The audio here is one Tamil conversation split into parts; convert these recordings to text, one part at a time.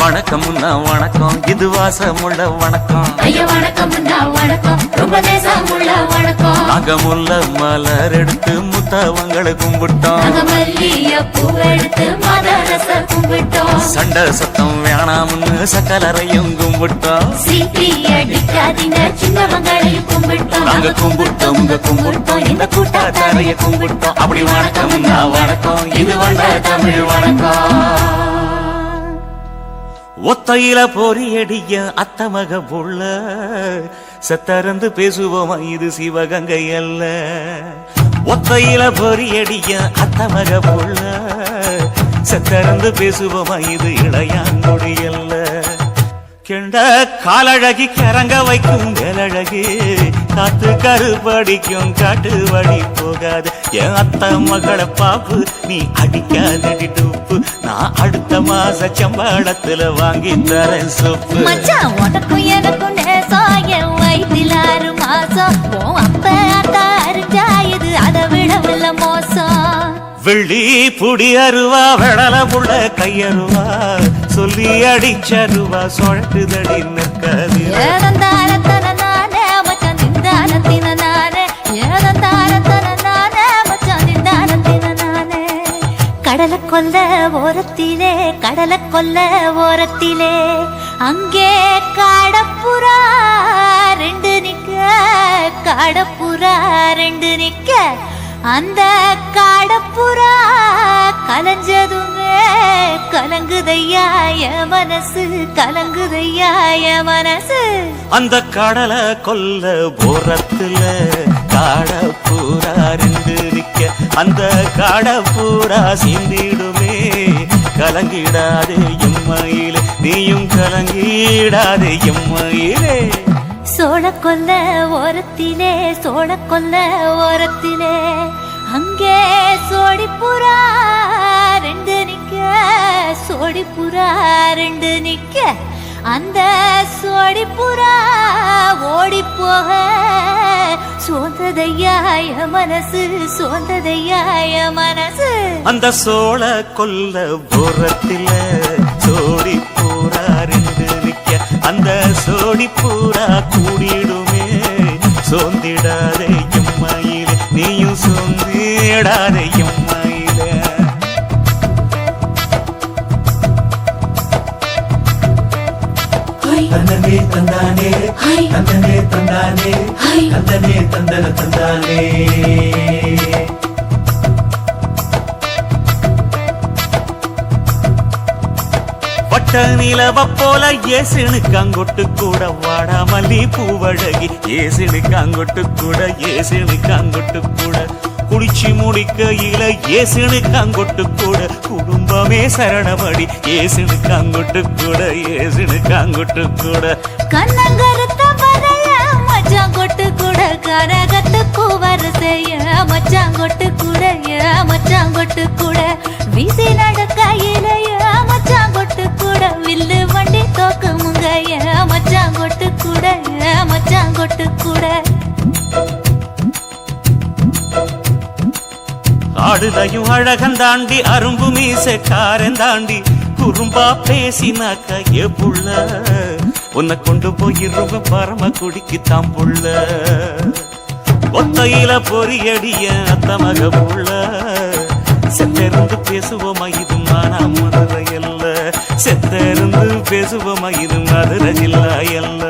வணக்கம்னா வணக்கம், இது வாசமுள்ள வணக்கம். ஐயா வணக்கம்னா வணக்கம், ரொம்ப தேசமுள்ள வணக்கம். நாங்க முல்ல மலர் எடுத்து முத்தவங்களை கும்பிட்டோம். நாங்க மல்லிய பூ எடுத்து மதரச கும்பிட்டோம். சண்டை சத்தம் வேணாம்னு சக்கலரையும் கும்பிட்டோம். சீட்டி அடிக்காதீங்க சின்னவங்களையும் கும்பிட்டோம். நாங்க கும்பிட்டோம் கும்பிட்டோம் இந்த கூட்டாத்தாரைய கும்பிட்டோம். அப்படி வணக்கம்னா வணக்கம், இது வந்த தமிழ் வணக்கம். ஒத்தையில பொறியடிய அத்தமக புள்ள செத்தறந்து பேசுவோமா இது சிவகங்கை அல்ல. ஒத்தையில பொறியடிய அத்தமக புள்ள செத்தறந்து பேசுவோமா இது இளையாங்குடி அல்ல. கெண்ட காலழகி கிறங்க வைக்கும் வேலழகி காத்து கருப்படிக்கும் காட்டு வழி போகாது. என் அத்த மகளை பாப்பு நீ அடிக்காதடி டூப்பு, நான் அடுத்த மாச சம்பளத்துல வாங்கி தரேன் சொப்பு. மச்சான் உனக்கும் எனக்கும் நேசம், என் வயிற்றில் 6 மாசம். அப்ப அத்தா அறிஞ்சாயுது அதை விடவில்ல மோசம். வெள்ளி புடி அருவா வெடல புள்ள கையருவா சொல்லி அடிச்சருவா சொழட்டுதடி நிற்காது. ஏதந்தாரத்தன நானே மச்சான் நிந்தானத்தின நானே, ஏதந்தாரத்தன நானே மச்சான் நிந்தானத்தின நானே. கடலை கொல்ல ஓரத்திலே, கடலை கொல்ல ஓரத்திலே அங்கே காடப்புறா 2 நிக்க, காடப்புறா 2 நிக்க. அந்த காடப்புறா கலஞ்சதுமே கலங்குதையா என் மனசு, கலங்குதையா என் மனசு. அந்த கடலை கொல்ல போரத்துல காடப்பூரா 2 நிக்க. அந்த காடப்பூரா சிந்திடுமே கலங்கிடாதே எம்மையிலே, நீயும் கலங்கிடாதே எம்மையிலே. சோழ கொல்ல ஓரத்திலே, சோழ கொல்ல ஓரத்திலே அங்கே சோடிப்புறா 2 நிக்க, சோடிப்புறா 2 நிக்க. அந்த சோடிப்புறா ஓடி போக சோந்ததையா என் மனசு, சோந்ததையா என் மனசு. அந்த சோழ கொல்ல போரத்தில சோடி பூரா 2 நிக்க. அந்த சோடி பூரா கூடிடுமே சோந்திடாதே எம்மையிலே, நீயும் சோந்திடாதே எம்மையிலே. தந்தனே தந்தானே, தந்தனே தந்தானே, தந்தனே தந்தன தந்தானே. பட்ட நிலவ போல ஏசினுக்காங்கொட்டு கூட வாடாமல்லி பூவழகி, ஏசினுக்காங்கொட்டு கூட, ஏசினுக்காங்கொட்டு கூட. குளிச்சு முடிக்கையில ஏசினுக்காங்கொட்டு கூட, குடும்பமே சரணமடி ஏசினுக்காங்கொட்டு கூட, ஏசினுக்காங்கொட்டு கூட. கண்ணங்கருத்த வரைய மச்சாங்கொட்டு கூட, கரகத்துக்கு வரிசைய மச்சாங்கொட்டு கூட, மச்சாங்கொட்டு கூட. வீசி நடக்கையிலைய மச்சாங்கொட்டு கூட, வில்லு வண்டி தோக்கமுங்க மச்சாங்கொட்டு கூட, மச்சாங்கொட்டு கூட. ஆடுதையும் அழகந்தாண்டி அரும்பு மீசக்காரன் தாண்டி குறும்பா பேசினாக்க ஏ புள்ள, உன்னை கொண்டு போயிருவ பரம குடிக்கு தாம்புள்ள. ஒத்தையில பொறியடிய அத்தமக புள்ள செத்தருந்து பேசுவோமா இது மானா மதுரை அல்ல, செத்தருந்து பேசுவோமா இது மதுரை ஜில்லா அல்ல.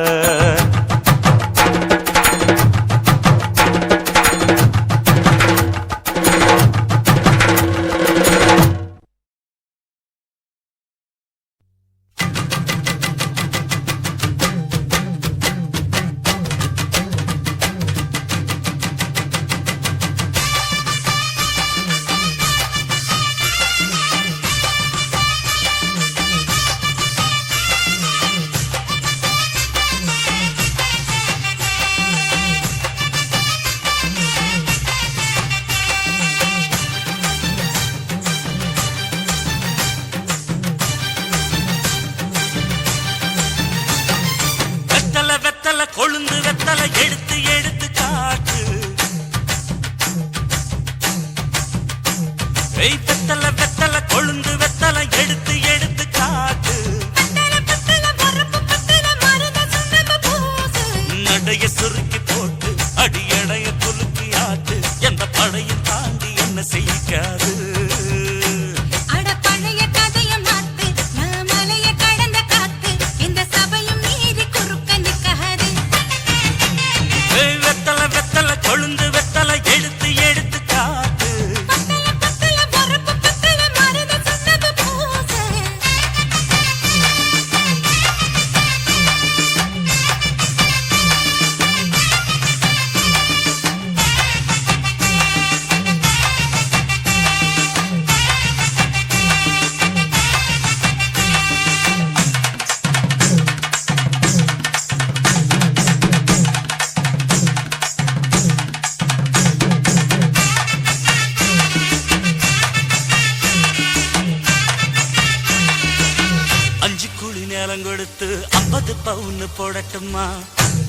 நிலம் கொடுத்து 50 பவுன் போடட்டுமா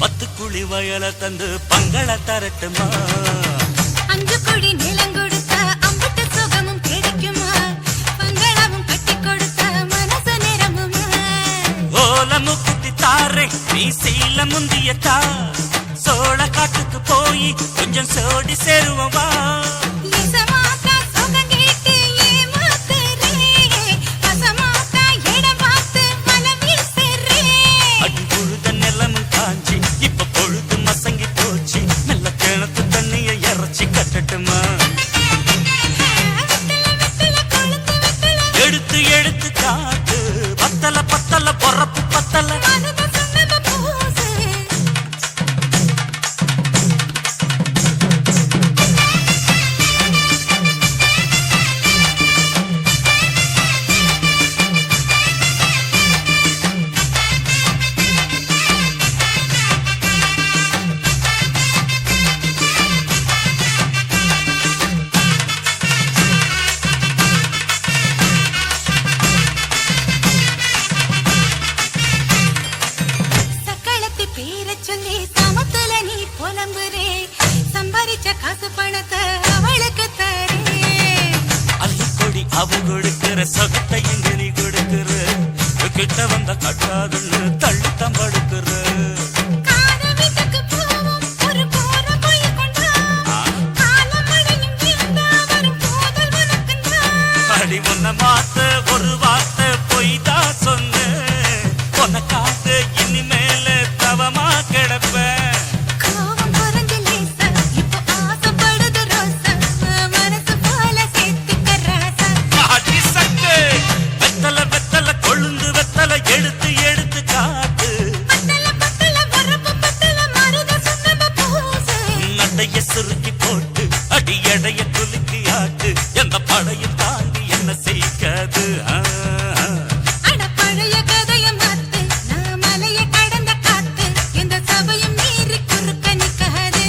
10 குழி வயல தந்து பங்கள தரட்டுமா 5 குழி நிலம் கொடுத்த அம்புட்டு சுகமும் கிடைக்குமா பங்களாவும் கட்டி கொடுத்த மனசு நிரம்புமா ஓல முக்குத்தி தாரே நீ சீல முந்தியத்தா சோழ காட்டுக்கு போய் கொஞ்சம் சோடி சேருவா இசமாக்கா சுகம் கேட்டு ஏமாத்துறே அசமாக்கா இடம் பார்த்து மனம் வீசுறே அடி பொழுத நிலமும் காஞ்சி இப்ப பொழுது மசங்கி போச்சு நல்ல கிணத்து தண்ணிய இறச்சி கட்டட்டுமா எடுத்து எடுத்து காட்டு பத்தல பத்தல பொறப்பு பத்தல காசு பணத்தை அவளுக்கு தரே அள்ளி கொடி அவ கொடுக்கிற சொகத்தை இங்க நீ கொடுக்கிற கிட்ட வந்த கட்டாதுன்னு தள்ளி தம்படுக்கிற காத வீட்டுக்கு போவோம் ஒரு கோர போய் கொண்டா காலமடையும் இருந்தா வரும் போதல் உனக்குண்டா அடி உன்னை மாத்த ஒரு வார்த்தை பொய் தான் சொன்ன உனக்காக இனிமேல தவமா கிடப்பேன் எடுத்து எடுத்து காட்டு நடைய சுருக்கி போட்டு அடி எடைய குலுக்கி ஆட்டு எந்த படையும் தாண்டி என்ன செய்யாது பழைய கதைய மாத்து நான் மலைய கடந்த காத்து எந்த சபையும் மீறி குறுக்க நிக்காது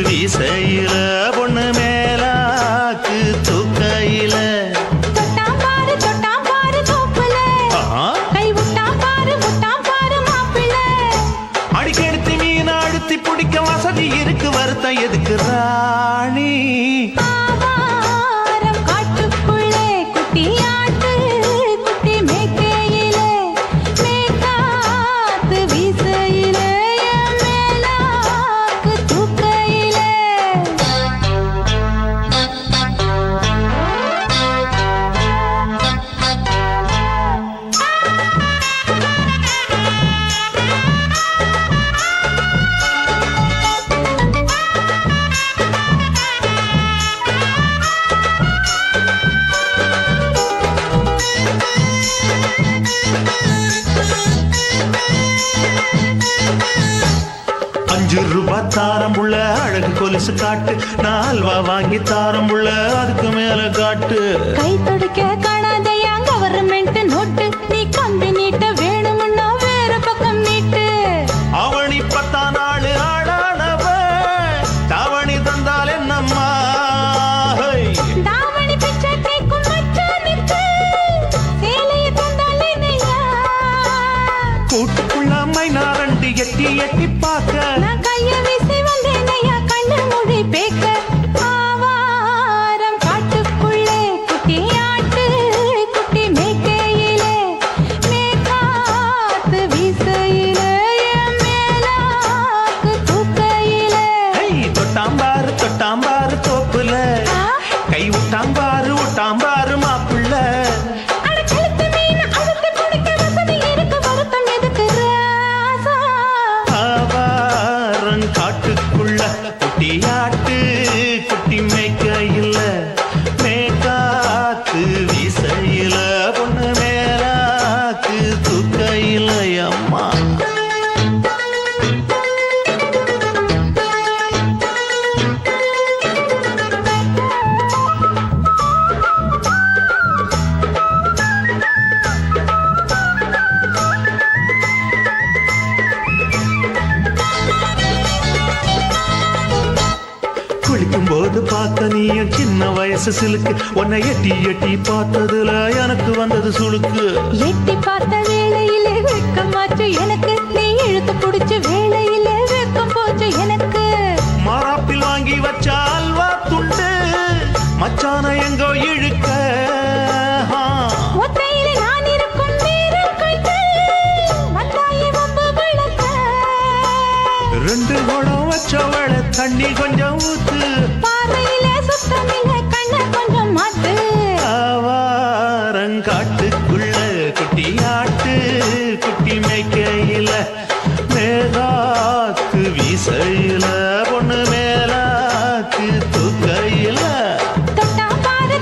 வீசையில பொண்ணு மேலாக்கு தூக்கையில தொட்டாம் பாரு தோப்புல கை விட்டாம் பாரு மாப்பிள்ள அடிக்கெடுத்து மீன் அழுத்தி பிடிக்க வசதி இருக்கு வருத்தம் எதுக்கு ராணி காட்டுக்குள்ளே குட்டி ஆட்டு குட்டி மேய்க்கையில மேய்காத்து வீசையில மேலாக்கு தூக்கையில ₹5 தாரம் புள்ள அழகு கொலுசு காட்டு நான் அல்வா வாங்கி தாரம் புள்ள அதுக்கு மேல காட்டு கை தொடுக்க காணாதையா கவர்மெண்ட் நோட்டு நீ கம்பி நீட்ட வேணும்னா வேற பக்கம் நீட்டு அவனி 10 நாள் ஆடானவ தாவணி தந்தால் என்னம்மா தாவணி பிச்சை கேக்கும் மச்சானுக்கு சேலைய தந்தால் என்னையா கூட்டுக்குள்ள மைனாரண்டி எட்டி எட்டி பார்க்க நான் கைய வீசி வந்தேனையா கண்ணு மொழி பேக்க ஆவாரம் காட்டுக்குள்ளே குட்டியாட்டு வீசையில பொண்ணு மேலாக்கு தூக்கையில அம்மா குளிக்கும் போது பார்த்த நீயும் சின்ன வயசு சிலுக்கு உன்னை எட்டி எட்டி பார்த்ததுல எனக்கு வந்தது சுளுக்கு எட்டி பார்த்த வேளையிலே வெட்கமாச்சு எனக்கு நீ இழுத்து பிடிச்ச வேளையிலே வெட்கம் போச்சு எனக்கு மாறாப்பில் வாங்கி வச்ச அல்வா துண்டு மச்சான எங்கோ இழுக்க ஒத்தையிலே நான் இருக்கும் நேரம் கண்டு வந்தாயே வம்பு விளக்க ரெண்டு குடம் வச்சவள தண்ணி கொஞ்சம் ஊத்து பார்வையிலே சுத்தமில்லை கண்ண கொஞ்சம் மாத்து ஆவாரங்காட்டுக்குள்ள குட்டி ஆட்டு குட்டி மேய்க்கையில மேகாத்து வீசையில பொண்ணு மேலாக்கு தூக்கையில தொட்டா பாரு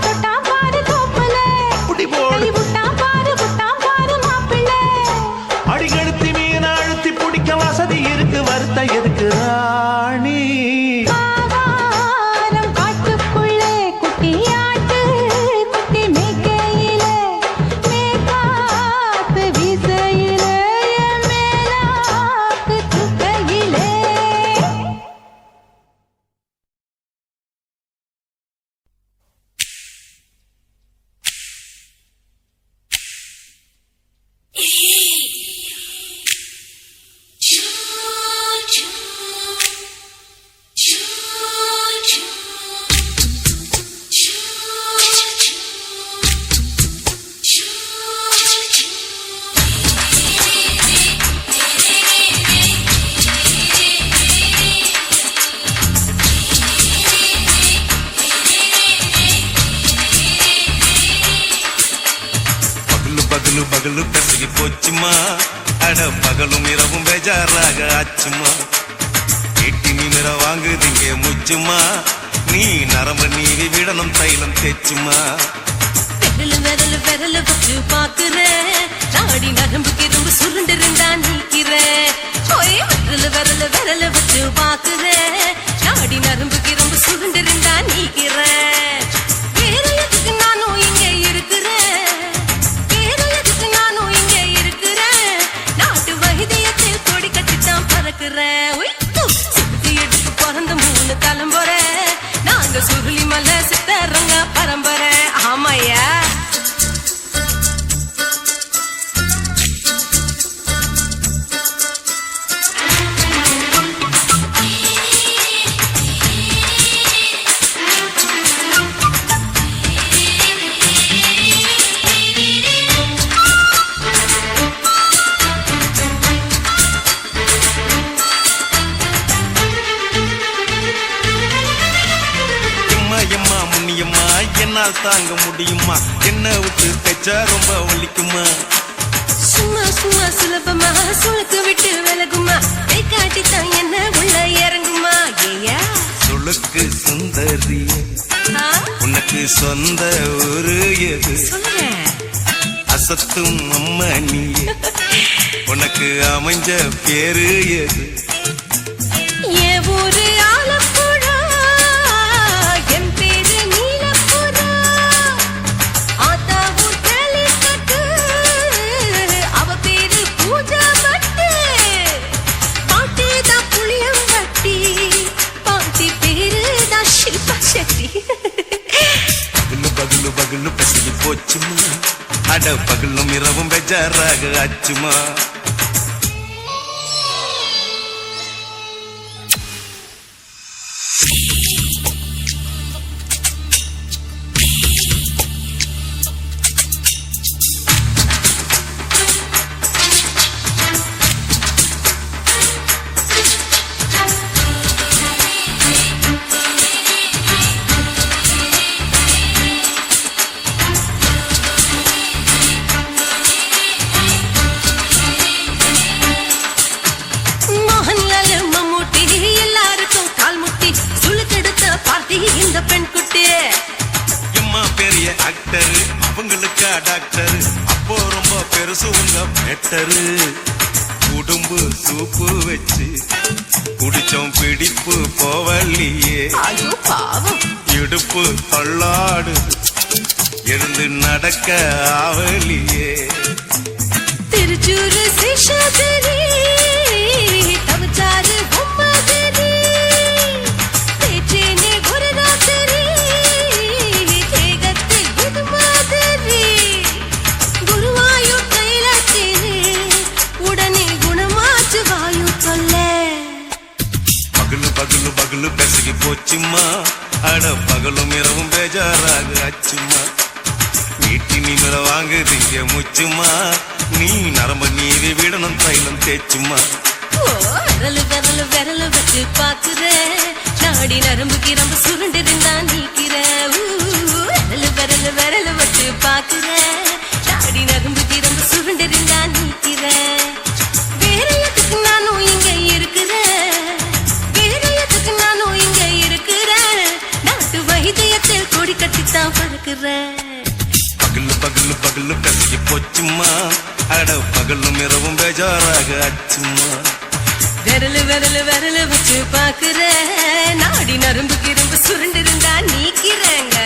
தோப்புல அப்படி போடு விட்டா பாரு மாப்பிள்ளை அடிக்கடுத்தி மீன் அழுத்தி பிடிக்க வசதி இருக்கு வருத்த எதுக்கு ராணி ஆவாரம் காட்டுக்குள்ளே குட்டியாட்டு குட்டி மேய்க்கையில மேகாத்து வீசையில மேலாக்கு தூக்கையிலே பகலு பகலு பெசகி போச்சுமா அட பகலும் இரவும் பேஜாராக ஆச்சுமா எட்டி நிமிர வாங்குதிங்க முச்சுமா நீ நரம்பு நீவி விடணும் தைலம் தேச்சுமா விரல வச்சு பாக்குறேன் நாடி நரம்புக்கு ரொம்ப சுருண்டு இருந்தா நீக்கிறேன் விரல வச்சு பாக்குறேன் நாடி நரம்புக்கு ரொம்ப சுருண்டு இருந்தா நீக்கிறேன் வேற எதுக்கு நானும் இங்க இருக்கிறேன் நாட்டு வைத்தியத்தில் கொடி கட்டித்தான் பறக்குறேன் எடுத்து பிறந்த 3 தலைமுறை நாங்க சுருளி மலை சித்தரங்க பரம்பரை ஆமையா என்னால் தாங்க முடியுமா என்ன விட்டு தைச்சா ரொம்ப வலிக்குமா சும்மா சும்மா சுலபமா சுளுக்கு விட்டு விலகுமா கை காட்டித்தான் என்ன உள்ள இறங்குமா ஏயா சுளுக்கு சுந்தரி உனக்கு சொந்த ஊரு எது சொல்றேன் அசத்தும் அம்மா நீ உனக்கு அமைஞ்ச பேரு எது என் ஊரு ஆலப்புழா என் பேரு நீலப்புறா ஆத்தாவும் கேலிக்கட்டு அவ பேரு பூஜா பட்டு பாட்டிதான் புளியம்பட்டி பாட்டி பேரு தான் ஷில்பா செட்டி பகலு பகலு பசிக்கு போச்சுமா அட பகலும் இரவும் பெஜாராக ஆச்சுமா இந்த பெண் குட்டி எம்மா பெரிய ஆக்டர் அவங்களுக்கு ஐயா டாக்டர் அப்போ ரொம்ப பெருசு உங்க பெட்டரு உடும்பு சூப்பு வச்சு குடிச்சோம் பிடிப்பு போவல்லையே ஐயோ பாவம் இடுப்பு தள்ளாடு எழுந்து நடக்க ஆவலியே திருச்சூரு சிஷாதரி தவச்சாரு பொம்மதரி தேச்சேனே குருராத்திரி தேகத்து இது மாதிரி குருவாயூர் கைலாச்சேனே உடனே குணமாச்சு வாயு சொல்ல பகலு பகலு பகலு பெசகி போச்சுமா அட பகலும் இரவும் பேஜாராக அச்சுமா வீட்டி நீங்கள வாங்குதீங்க முச்சுமா நீ நரம்ப நீதி விடணும் தைலம் தேச்சுமா ஓ விரலு விரலு விரலு வச்சு பாக்குற நாடி நரம்பு கிரம்பு சுருண்டு இருந்தா நீக்கிற விரலு விரலு விரலு வச்சு பாக்குற நாடி நரம்பு கிரம்பு சுருண்டு இருந்தா நீக்கிற வேற எதுக்கு நானும் இங்க இருக்கிறேன் வேற எதுக்கு நானும் இங்க இருக்கிறேன் நாட்டு வைத்தியத்தில் கொடி கட்டித்தான் பறக்குறேன் பகலு பகலு பகலு பெசகி போச்சுமா அட பகலும் இரவும் பேஜாராக அச்சுமா விரலு விரலு விரலு வச்சு பாக்குற நாடி நரம்பு கிரம்பு சுருண்டு இருந்தா நீக்கிறேங்க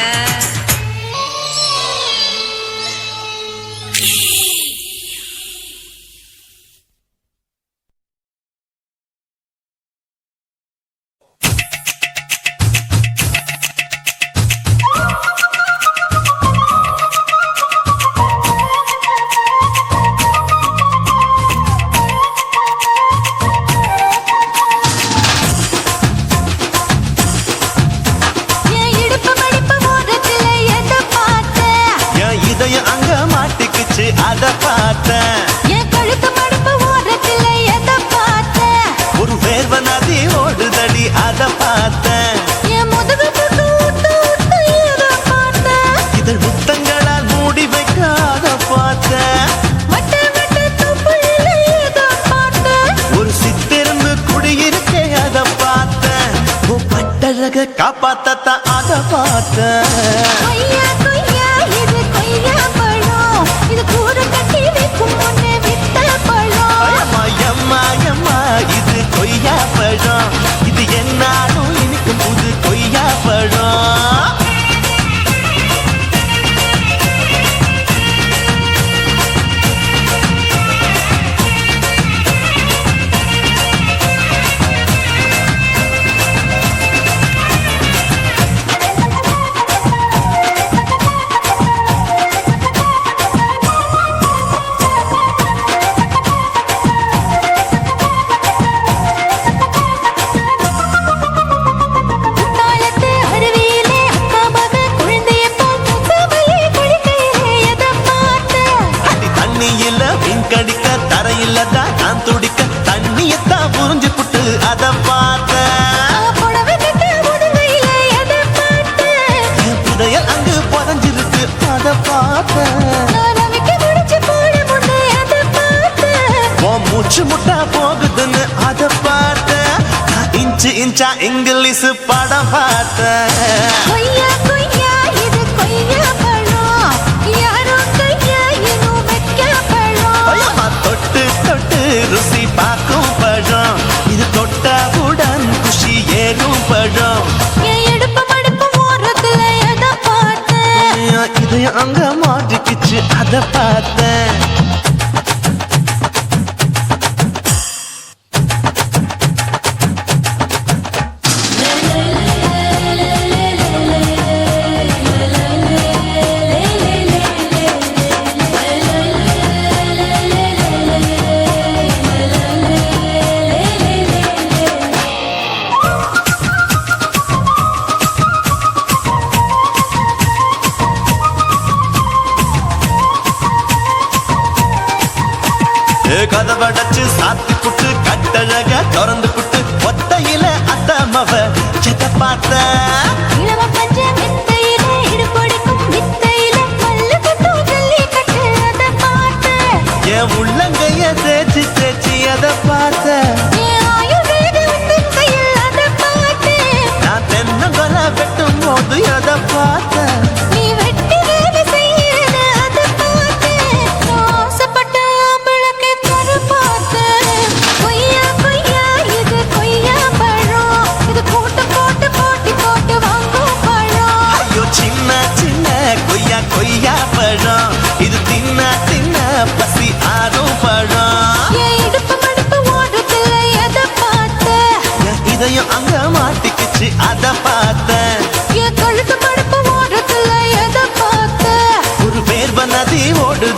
என் இடுப்பு மடிப்பு ஓரத்துல எதை பார்த்தேன்? என் இதயம் அங்க மாட்டிக்குச்சு அத பார்த்தேன் என் கழுத்து மடிப்பு ஓரத்துல எதை பார்த்தேன்? ஒரு வேர்வ நதி ஓடுதடி அத பார்த்தேன் என் முதுகு புட்டு ஊத்து ஊத்து எதை பார்த்தேன்? இதழ் முத்தங்களால் மூடி வைக்க அத பார்த்தேன் வட்ட வட்ட தொப்புளில எதை பார்த்தேன்? ஒரு சித்திரம்பு குடியிருக்கே அத பார்த்தேன் உன் பட்டழக காப்பாத்தத்தான் அத பார்த்தேன் கொய்யா கொய்யா இது கொய்யா பழம், இது கூடு கட்டி வைக்கும் முன்னே வித்த பழம். அம்மா எம்மா எம்மா இது கொய்யா பழம் இது என்னாலும் இனிக்கும் புது கொய்யா பழம் குத்தாலத்து அருவியிலே அக்கா மக குழந்தைய போல் தூக்காமலே குளிக்கையிலே எதை பார்த்தேன்? அடி தண்ணியில விங்கடிக்க தரையில தான் நான் துடிக்க தண்ணியத்தான் புரிஞ்சு புட்டு அத பார்த்தேன் புடவை கட்ட முதுகையில எதை பார்த்தேன்? என் புதையல் அங்கு புதஞ்சிருக்கு அத பார்த்தேன் நான் ரவிக்கு முடிச்சு போட முன்னே எதை பார்த்தேன்? உன் மூச்சு முட்டா போகுதுன்னு அத பார்த்தேன் நான் இன்ச்சு இன்ச்சா இங்கிலீஷ் படம் பார்த்தேன் கொய்யா கொய்யா இது கொய்யா பழம், யாரோ கையா இன்னும் வைக்க பழம். ஐயம்மா தொட்டு தொட்டு ருசி பார்க்கும் பழம் இது தொட்டவுடன் குஷி ஏறும் பழம் என் இடுப்பு மடிப்பு ஓரத்துல எதை பார்த்தேன்? என் இதயம் அங்க மாட்டிக்கிச்சு அத பார்த்தேன் கதவடைச்சு சாத்தி புட்டு கட்டழக திறந்து புட்டு ஒத்தையில அத்தமவ செத்த பார்த்த இளவ பஞ்ச மெத்தையில இடுப்பொடிக்கும் வித்தையில மல்லு கட்டும் ஜல்லிக்கட்டு அதை பார்த்தேன். என் உள்ளங்கைய தேய்ச்சி தேய்ச்சி அத பார்த்த என் ஆயுர்வேத உந்தன் கையில் அதை பார்த்தேன். நான் தென்னங்கொலை வெட்டும் போது அத பார்த்த நீ வெட்டி வேலை செய்யறத அதை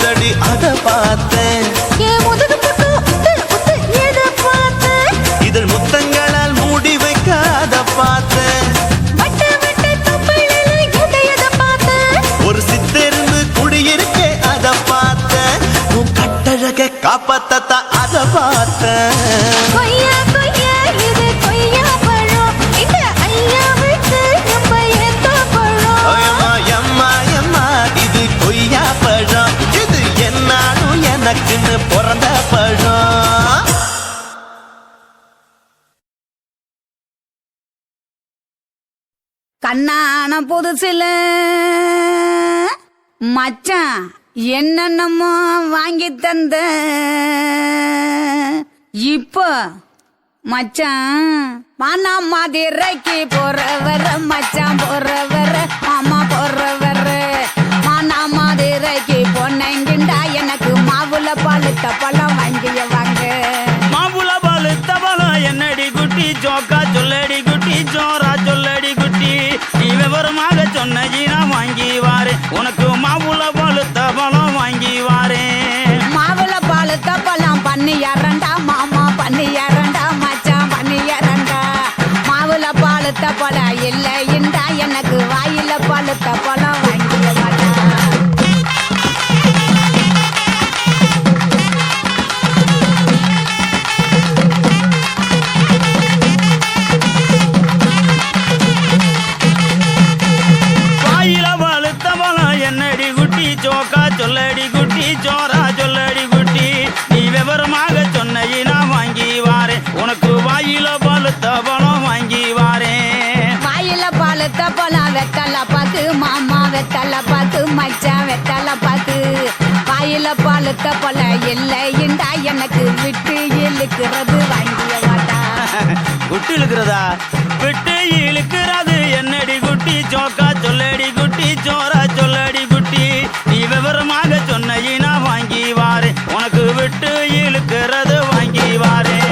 போகுதடி அத பார்த்தேன். என் முதுகு புட்டு உத்து உத்து எத பார்த்தேன். இதழ் முத்தங்களால் மூடி வைக்க அத பார்த்தேன். வட்ட வட்ட தொப்பையில எத பார்த்தேன். ஒரு சித்தெரும்பு குடியிருக்கே அத பார்த்தேன். உன் கட்டழக காப்பாத்தத்தா அத பார்த்தேன். கொய்யா கொய்யா இது கொய்யா பழம். இந்த ஐயா விட்டு நம்ம ஏத்த பழம். அம்மா எம்மா எம்மா இது கொய்யா பழம். இது என்னாலும் எனக்குன்னு பிறந்த பழம். கண்ணான புதுசில மச்சான் என்னென்னமோ வாங்கி தந்த இப்போ மச்சான் மானா மதுரைக்கு போறவர மச்சான் போறவர மாமா போறவர மானா மதுரைக்கு பொன்னங்கிண்டா எனக்கு மாவுல பழுத்த பழம் வாங்கிய வாங்க. மாம்புல பழுத்த பழம் என்னடி குட்டி ஜோக்கா சொல்லடி குட்டி ஜோரா சொல்லடி குட்டி நீ விவரமாக சொன்னீனா வாங்கி வாரு உனக்கு மாம்புல பழுத்த பழம் வாங்கி வாரேன். மாவுல பழுத்த பழம் பண்ணியாரண்டா மாமா பண்ணியாரண்டா மச்சான் பண்ணியாரண்டா. மாவுல பழுத்த பழம் இல்லைண்டா எனக்கு வாயில பழுத்த பழம் வாங்கிய மாட்டா. வாயில பழுத்த பழம் என்னடி குட்டி ஜோக்கா சொல்லடி குட்டி ஜோரா சொல்லடி குட்டி நீ விவரமாக சொன்னீனா வாங்கி வாரேன் உனக்கு வாயில பழுத்த பழம் வாங்கி வாரேன். வாயில பழுத்த பழம் வெத்தல பாக்கு மாமா வெத்தல பாக்கு மச்சான் வெத்தல பாக்கு. வாயில பழுத்த பழம் இல்லைண்டா எனக்கு விட்டு இழுக்கிறது வாங்கிய மாட்டா. குட்டி இழுக்கிறதா விட்டு இழுக்கிறது என்னடி குட்டி ஜோக்கா சொல்லடி குட்டி ஜோரா சொல்லடி குட்டி நீ விவரமாக சொன்னீனா வாங்கி வாரு உனக்கு விட்டு இழுக்கிறது வாங்கி வாரேன்.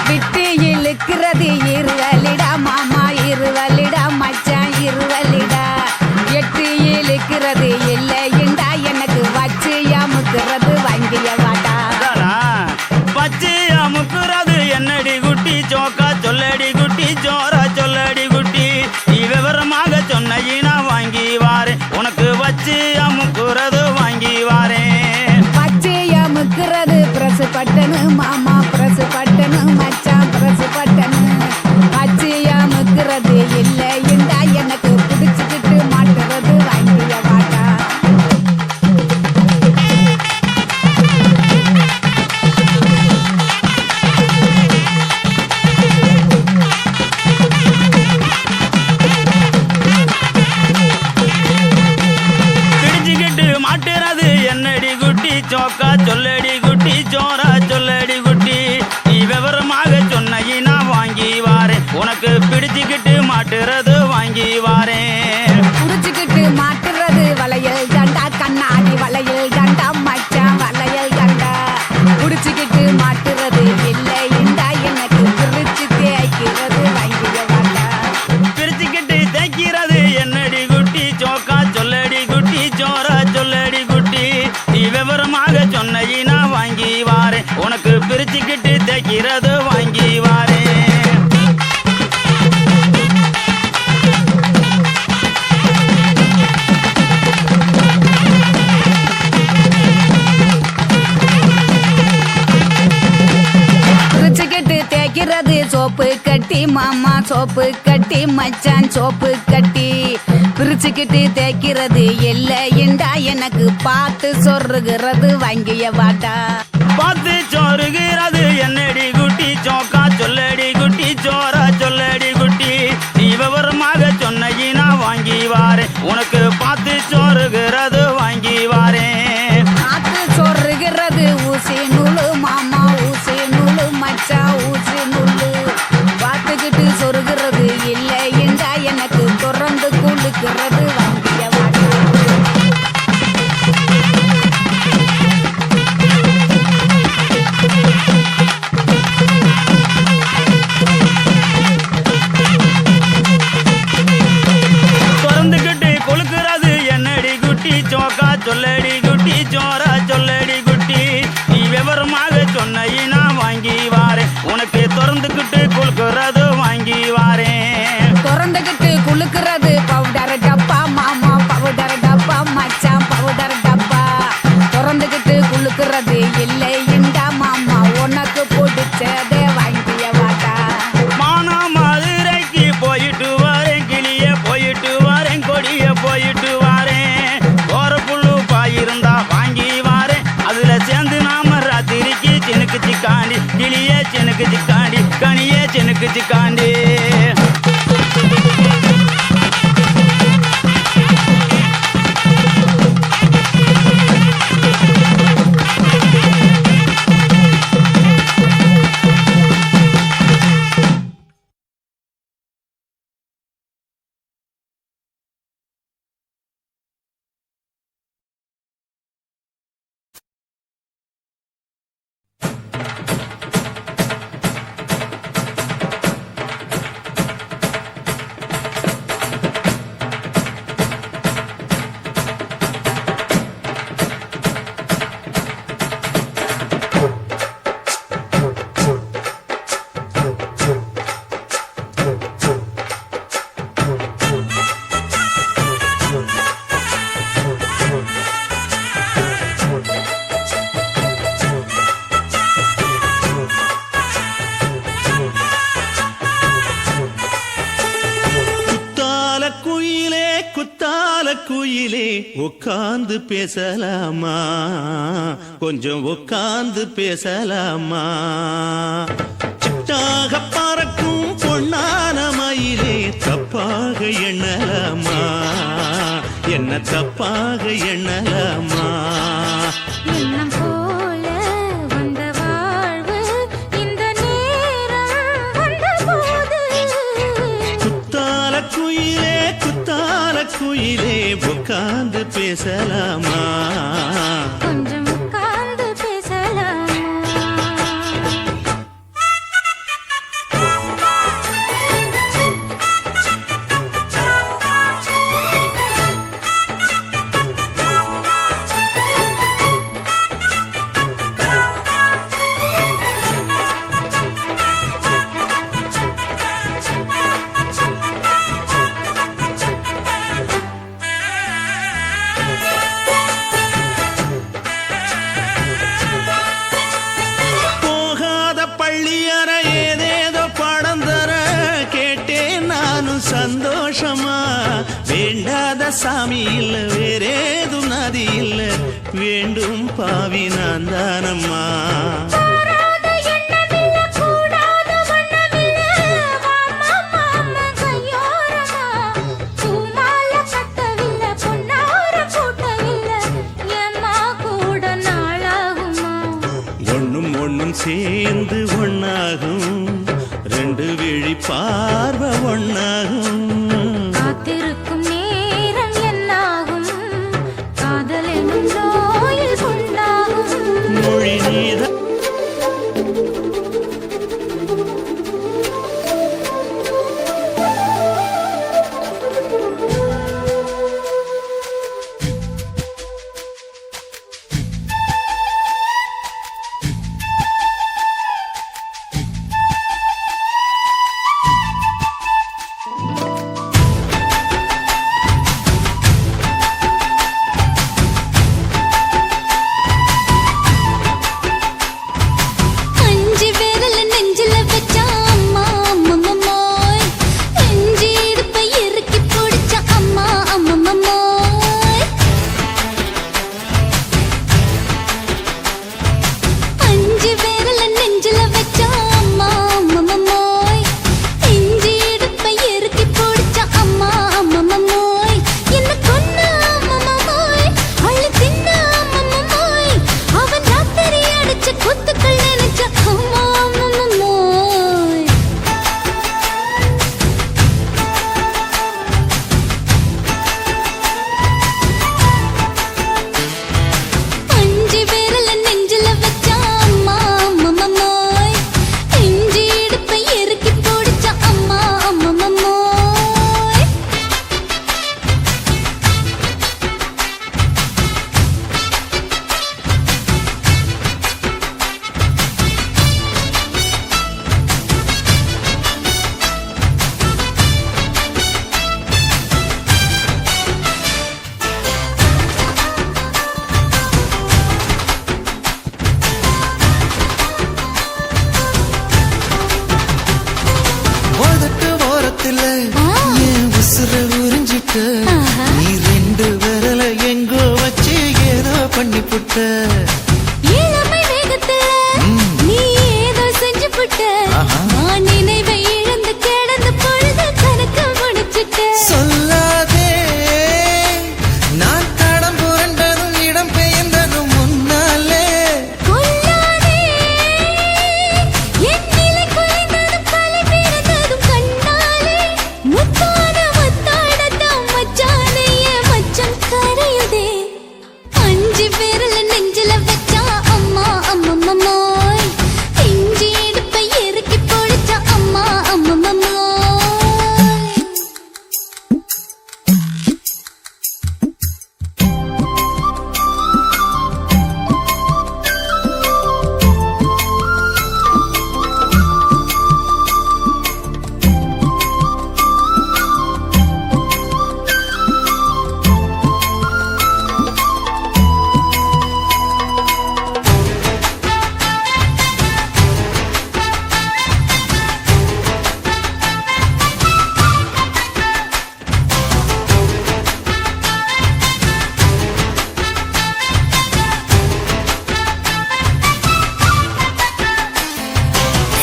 விட்டு இழுக்கிறது இருவலிடா மாமா இருவலிடா மச்சான் இருவலிடா. எட்டு இழுக்கிறது இல்லைண்டா எனக்கு வச்சு அமுக்கிறது வாங்கிய வாட்டா. அதானா, பச்சை அமுக்குறது என்னடி குட்டி ஜோக்கா சொல்லடி குட்டி ஜோரா சொல்லடி குட்டி நீ விவரமாக சொன்னீனா வாங்கி வாரு உனக்கு வச்சு அமுக்குறது வாங்கி வாரேன். பச்சை அமுக்கிறது பிரசு பட்டனு மாமா பிரசு பட்டனு மச்சான் பிரசு பட்டனு. பச்சை அமுக்கிறது இல்லைண்டா எனக்கு பிடிச்சுக்கிட்டு மாட்டுறது வாங்கிய வாட்டா. பிடிச்சுக்கிட்டு மாட்டுறது என்னடி குட்டி ஜோக்கா சொல்லடி குட்டி ஜோரா சொல்லடி குட்டி நீ விவரமாக சொன்னீனா வாங்கி வாரேன் உனக்கு பிடிச்சுக்கிட்டு மாட்டுறது வாங்கி வாரேன். புடிச்சுக்கிட்டு மாட்டுறது வளையல் தண்டா கண்ணாடி வளையல் தண்டா மச்சான் வளையல் தண்டா. புடிச்சுக்கிட்டு மாட்டுறது இல்லைண்டா எனக்கு பிரிச்சு தேய்க்கிறது வாங்கிய வாட்டா. பிரிச்சுக்கிட்டு தைக்கிறது என்னடி குட்டி ஜோக்கா சொல்லடி குட்டி ஜோரா சொல்லடி குட்டி நீ விவரமாக சொன்னீனா வாங்கி வாரேன் உனக்கு பிரிச்சுக்கிட்டு தைக்கிறது வாங்கி வாரேன். பிரிச்சுக்கிட்டு தேய்க்கிறது சோப்பு கட்டி மாமா சோப்பு கட்டி மச்சான் சோப்பு கட்டி. பிரிச்சுக்கிட்டு தேய்க்கிறது இல்லைண்டா எனக்கு பார்த்து சொருகிறது வாங்கிய வாட்டா. பார்த்து சோறுகிறது என்னடி குட்டி ஜோக்கா சொல்லடி குட்டி ஜோரா சொல்லடி குட்டி நீ விவரமாக சொன்னீனா வாங்கி வாரேன் உனக்கு பார்த்து சோறுகிறது வாங்கி வாரேன். பார்த்து சொருகிறது ஊசி நூலு மாமா ஊசி நூலு மச்சான் ஊசி நூலு. பார்த்துக்கிட்டு சொருகிறது இல்லைண்டா எனக்கு தொடர்ந்து குளுக்கிறது வாங்கிய வாட்டா. இல்லை இண்டா மாமா உனக்கு பிடிச்சதே வாங்கிய வாட்டா மானா மதுரைக்கு போயிட்டு வரேன் கிளிய போயிட்டு வரேன் கொடிய போயிட்டு வரேன் ஒரு புல்லு பாயிருந்தா வாங்கி வரேன் அதுல சேர்ந்து நாம ராத்திரிக்கு சினுக்கு சிக்காண்டி கிளிய சினுக்கு சிக்காண்டி கனிய சினுக்கு சிக்காண்டி குயிலே உட்கார்ந்து பேசலாமா கொஞ்சம் உட்கார்ந்து பேசலாமா சிட்டாக பறக்கும் பொன்னான மயிலே தப்பாக எண்ணலாமா என்ன தப்பாக எண்ணலாமா எண்ணம் போல வந்த வாழ்வு இந்த நேரம் வந்தபோது குத்தால குயிலே உட்கார்ந்து பேசலாமா கொஞ்சம் உட்கார்ந்து பேசலாமா சந்தோஷமா வேண்டாத சாமி இல்ல வேறேதும் நதி இல்ல வேண்டும் பாவி நான் தானம்மா ஒண்ணும் ஒண்ணும் சேர்ந்து ஒண்ணாகும் ரெண்டு விழி பார்வை ஒண்ணாகும் காத்திருக்கும் நேரம் என்னாகும் காதல் என்னும் நோயில் கொண்டாகும் மொழி நீத வந்துட்டேன் நான் நினைவை இழந்து கிடந்து பொழுது கணக்கு முடிச்சிட்டேன் சொல்லாதே நான் தடம் புரண்டதும் இடம் பெயர்ந்ததும் முன்னாலே கொல்லாதே என் நிலை குறைந்ததும் பல பிறந்ததும் கண்ணாலே முத்தான முத்தாடத்தான் மச்சானைய மச்சம் கரையுதே அஞ்சு விரல நெஞ்சில வச்சா அம்மா அம்மம்மோய் இஞ்சி இடுப்பை இறுக்கி பொழிச்சா அம்மா அம்மம்மோய்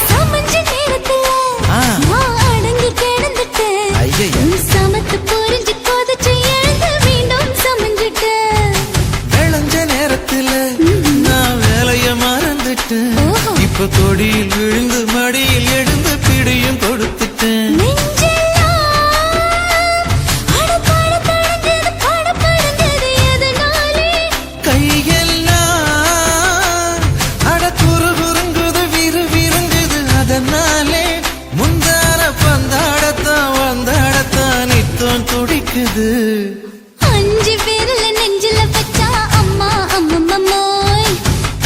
சமஞ்ச நேரத்துல நான் அடங்கி கிடந்துட்டேன் ஐயைய. நீ சமத்து புரிஞ்சு கொதிச்சு எழுந்து மீண்டும் சமஞ்சிட்டேன் விளைஞ்ச நேரத்துல நான் வேலைய மறந்துட்டேன் ஓஹோ. இப்ப கொடியில் விழுந்து மடியில் எழுந்து பிடியும் கொடுத்துட்டேன் நெஞ்செல்லாம் அடப்பாட தடஞ்சது படபடந்தது எதனாலே கையெல்லாம் அட குறுகுறுங்குது விறுவிறுங்குது அதனாலே முந்தார பந்தாடத்தான் வந்தாடத்தான் நித்தம் துடிக்குது அஞ்சு விரல நெஞ்சில வச்சா அம்மா அம்மம்மோய்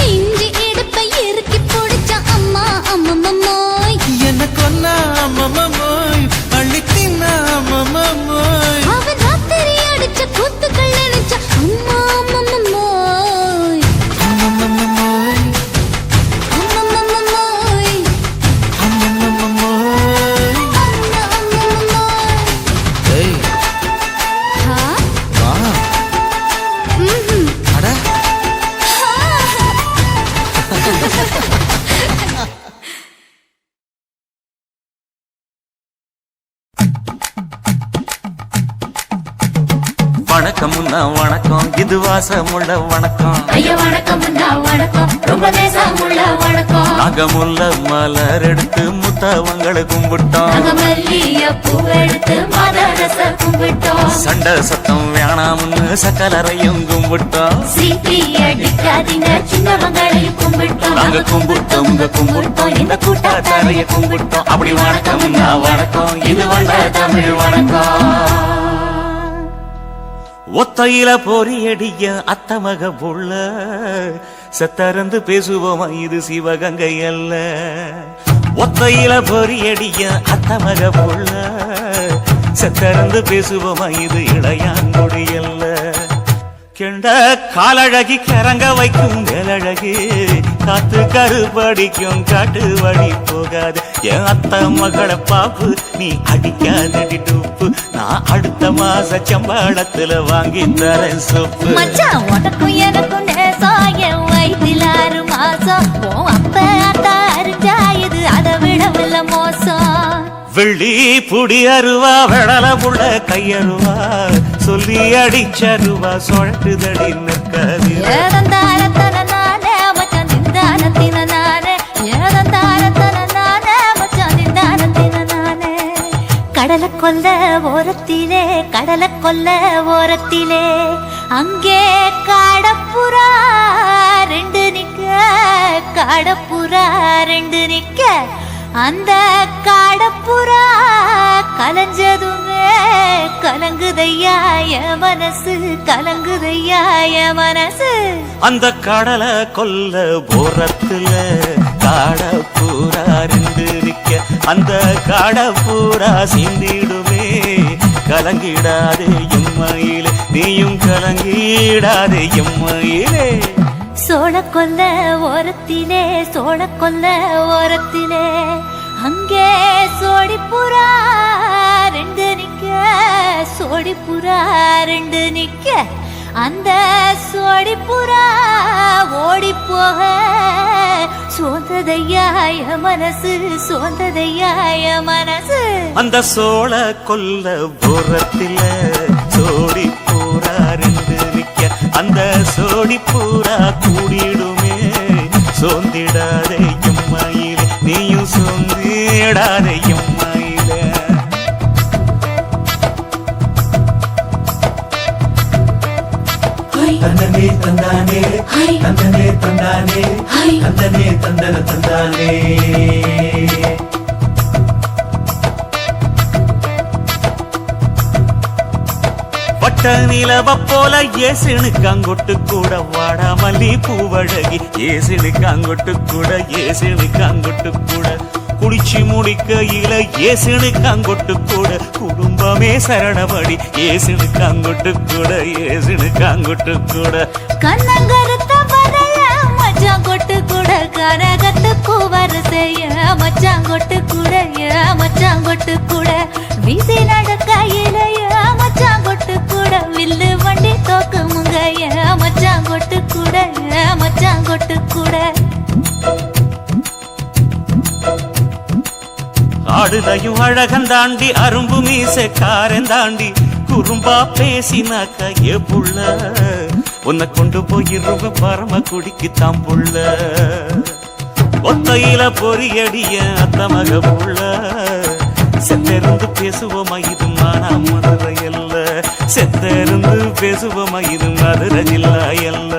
இஞ்சி இடுப்பை இறுக்கி பொடிச்சா அம்மா அம்மம்மோய் என்ன கொன்னா அம்மம்மோய் அள்ளி தின்னா அம்மம்மோய் அவன் ராத்திரி அடிச்ச கூத்துக்கள் நினைச்சா அம்மா அம்மம்மோய் அம்மம்மோய் அம்மம்மோய் அம்மம்மோய் அம்மா அம்மம்மோய் ஏய் ஹா வா அட வணக்கம் வணக்கம் இது வாசமுள்ள வணக்கம் ஐயா வணக்கம் வணக்கம் ரொம்ப தேசமுள்ள வணக்கம் நாங்க முல்ல மலர் எடுத்து முத்தவங்களை கும்பிட்டோம் நாங்க மல்லிய பூவெடுத்து மாதரச கும்பிட்டோம் சண்டை சத்தம் வேணாம்னு சக்கலரையும் கும்பிட்டோம் சீட்டி அடிக்காதீங்க சின்னவங்களையும் கும்பிட்டோம் நாங்க கும்பிட்டோம் உங்க கும்பிட்டோம் இந்த கூட்டாத்தாரைய கும்பிட்டோம் அப்படி வணக்கம் வணக்கம் இது வந்த தமிழ் வணக்கம் ஒத்தையில பொறியடிய அத்தமக புள்ள செத்தறந்து பேசுவோமா இது சிவகங்கை அல்ல ஒத்தையில பொறியடிய அத்தமக புள்ள செத்தறந்து பேசுவோமா இது இளையாங்குடி அல்ல கெண்ட காலழகி கிறங்க வைக்கும் வேலழகு காத்து கருபடிக்கும் காட்டு வழி போகாது என் அத்த மகளை பாப்பு நீ அடிக்காதடி டூப்பு நான் அடுத்த மாச சம்பளத்துல வாங்கி தரேன் சொப்பு மச்சான் உனக்கும் எனக்கும் நேசம் என் வயிற்றில் 6 மாசம் உன் அப்ப அத்தா அறிஞ்சாயுது அதை விடவில்ல மோசம் வெள்ளி புடி அருவா வெடல புள்ள கையருவா சொல்லி அடிச்சருவா சொழட்டுதடி நிற்காது ஏதந்தாரத்தன நானே மச்சான் திந்தானத்தின நானே ஏதந்தாரத்தன நானே மச்சான் திந்தானத்தின நானே கடலை கொல்ல ஓரத்திலே கடலை கொல்ல ஓரத்திலே அங்கே காடப்புறா 2 நிக்க காடப்புறா 2 நிக்க அந்த காடப்புறா கலஞ்சதுமே கலங்குதையா என் மனசு கலங்குதையா என் மனசு அந்த கடலை கொல்ல போரத்துல காட பூரா 2 நிக்க அந்த காட பூரா சிந்திடுமே கலங்கிடாதே எம்மையிலே நீயும் கலங்கிடாதே எம்மையிலே சோழக்கொல்ல ஓரத்திலே சோழக்கொல்ல ஓரத்திலே அங்கே சோடிப்புறா 2 நிக்க சோடிப்புறா 2 நிக்க அந்த சோடிப்புறா ஓடி போக சோந்த சோர்ந்ததையாய மனசு சோர்ந்ததையாய மனசு அந்த சோழ கொல்ல புறத்தில சோடி பூரா ரெண்டு நிக்க அந்த சோடி பூரா கூடிடுமே சோர்ந்திடாதே எம்மாயிலே நீயும் சோர்ந்திடாதே எம்மாயிலே தந்தனே தந்தானே தந்தனே தந்தானே தந்தனே தந்தன தந்தானே வட்ட நிலவ போல ஏசினுக்காங்கொட்டு கூட வாடாமல்லி பூவழகி ஏசினுக்காங்கொட்டு கூட ஏசினுக்காங்கொட்டு கூட குளிச்சு முடிக்கையில ஏசினுக்காங்கொட்டு கூட குடும்பமே சரணபடி ஏசினுக்காங்கொட்டு கூட ஏசினுக்காங்கொட்டு கூட கண்ணங்கருத்த வரைய மச்சாங்கொட்டு கூட கனகத்துக்கு வரிசைய மச்சாங்கொட்டு கூட மச்சாங்கொட்டு கூட வீசி நடக்கையிலைய மச்சாங்கொட்டு கூட வில்லு வண்டி தோக்குமுங்க மச்சாங்கொட்டு கூட மச்சாங்கொட்டு கூட ஆடுதையும் அழகந்தாண்டி அரும்பு மீசக்காரன் தாண்டி குறும்பா பேசினாக்க ஏ புள்ள உன்னை கொண்டு போயிருவ பரம குடிக்கு தாம்புள்ள ஒத்தையில பொறியடிய அத்த மக புள்ள செத்திருந்து பேசுவோமா இது மானா மதுரை அல்ல செத்திருந்து பேசுவோமா இது மதுரை ஜில்லா அல்ல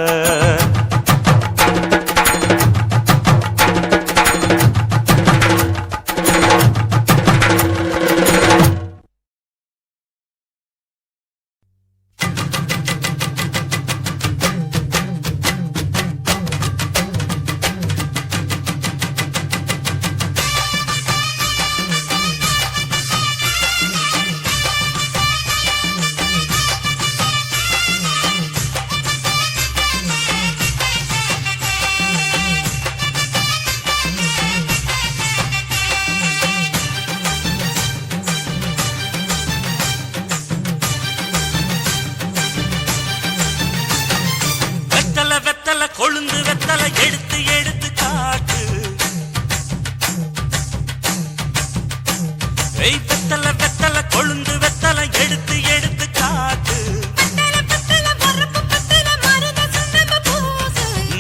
கொழுந்து வெத்தலை எடுத்து எடுத்து காட்டு வெத்தலை வெத்தலை கொழுந்து வெத்தலை எடுத்து எடுத்து காட்டு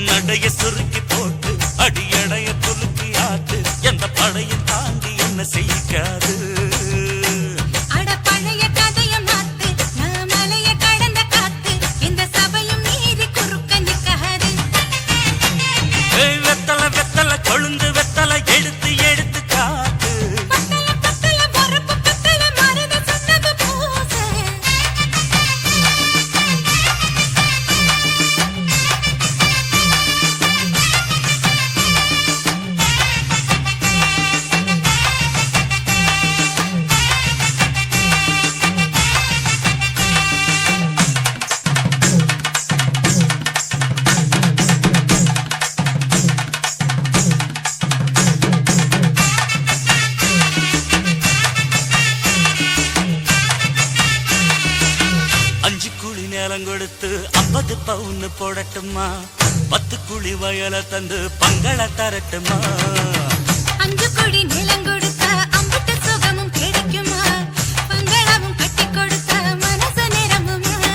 நடைய சுருக்கி போட்டு அடியடைய துலுக்கி ஆட்டு எந்த படையும் தாண்டி என்ன செய்யாது கொழுந்து வெத்தலை எடுத்து எடுத்து காட்டு கொடுத்து 50 பவுன் போடட்டுமா 10 குழி வயல தந்து பங்கள தரட்டுமா 5 கோடி நிலம் கொடுத்தா அம்புட்டு சுகமும் கிடைக்குமா பங்களவும் கட்டி கொடுத்தா மனசு நிரம்புமா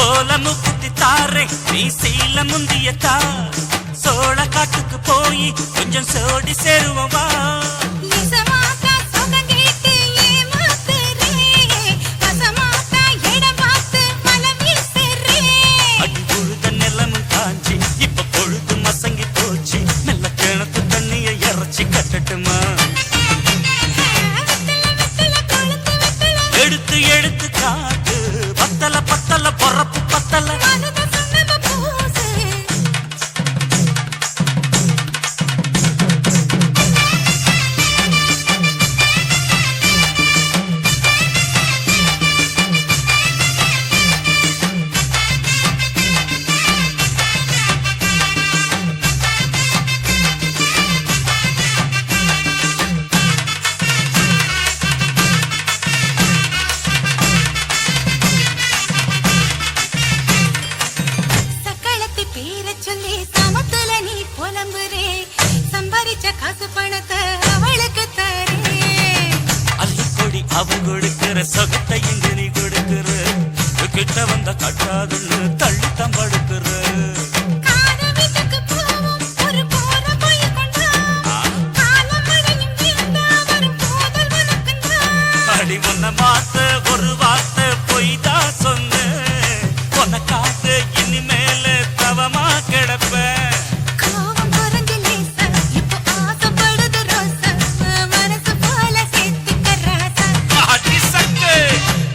ஓலமு குத்தி தாரே நீ சீல முந்தியத்தா சோழ காட்டுக்கு போய் கொஞ்சம் சோடி சேருவோம் வா எடுத்து எடுத்து காட்டு பத்தல பத்தல பொறப்பு பத்தல வச்ச காசு பணத்தை அவளுக்கு தரேன் அள்ளிக்கொடி அவன் கொடுக்கிற சொகத்தை இங்கு நீ கொடுக்கிற கிட்ட வந்த கட்டாதுன்னு தள்ளித்தான் படுக்கிற காத வீட்டுக்கு போவோம் ஒரு போற போய் கொண்டா காலமழையும் வீழ்ந்தா வரும் போதல் உனக்குண்டா அடி உன்னை மாத்த ஒரு வார்த்தை பொய் தான் சொன்னேன் உனக்காக இனிமேல தவமா கிடப்பேன் கோவம் குறைஞ்சு லேசா இப்போ ஆசைப்படுது ரோசா மனசு போல சேர்த்துக்க ராசா அடி சக்கு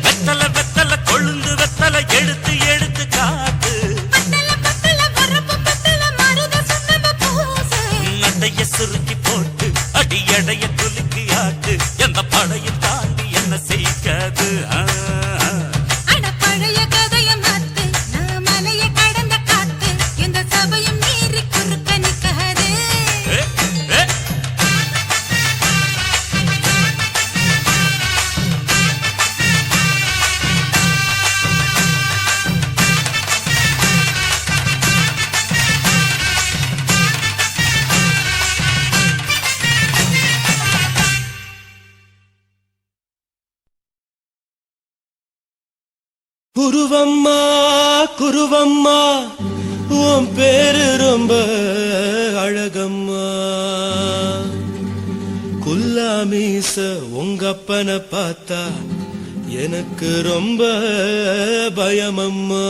வெத்தல வெத்தல கொழுந்து வெத்தல எடுத்து எடுத்து காட்டு பத்தல பத்தல வரப்பு பத்தல மருத சுண்ணம பூசு நடைய சுருக்கி போட்டு அடி எடைய துலுக்கி ஆட்டு எந்த படையும் தாண்டி என்ன செய்யாது அட பழைய கதைய மாத்து நான் மலைய கடந்த காத்து எந்த சபையும் மீறி குறுக்க நிக்காது ஏ, ஏ. குருவம்மா குருவம்மா உன் பேரு ரொம்ப அழகம்மா குல்லாமீச உங்க அப்பனை பார்த்தா எனக்கு ரொம்ப பயமம்மா